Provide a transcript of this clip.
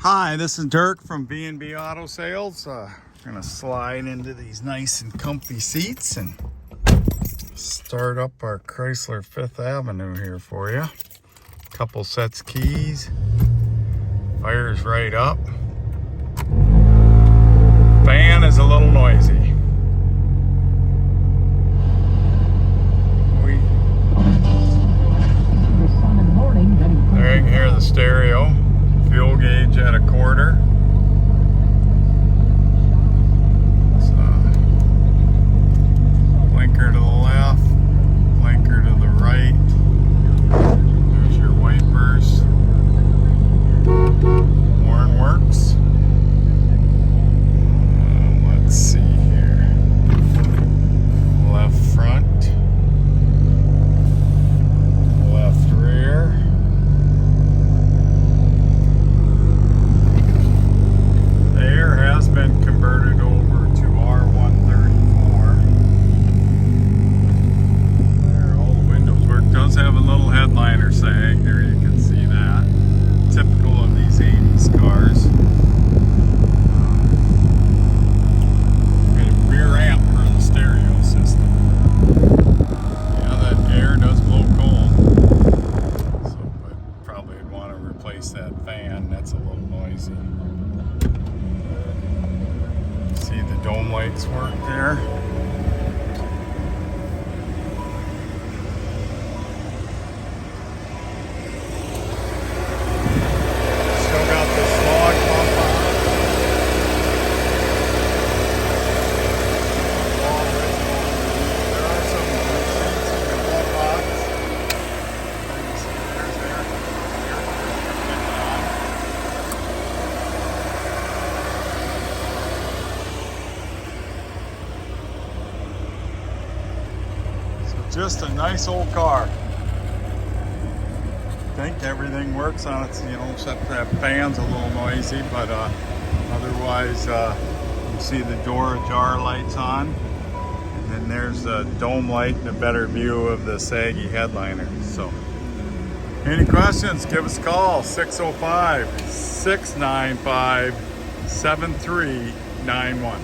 Hi, this is Dirk from B&B Auto Sales. We're gonna slide into these nice and comfy seats and start up our Chrysler Fifth Avenue here for you. Couple sets keys, fires right up. Fan is a little noisy. There you can hear the stereo. Fuel gauge at a quarter. Blinker to the left, blinker to the right. There's your wipers. Horn works. Let's see here. Left front. Left rear. Has been converted over to R134. There, all the windows work. Does have a little headliner sag there, you can see that. Typical of these 80s cars. Got a rear amp for the stereo system. Yeah, that air does blow cold. So, but probably would want to replace that fan. That's a little noisy. See the dome lights work there. Still got the slog pump on. There are some seats in the glove box. You see there's air Just a nice old car. I think everything works on it, you know, except that fan's a little noisy, but otherwise you see the door ajar lights on, and then there's the dome light and a better view of the saggy headliner. So any questions, give us a call, 605-695-7391.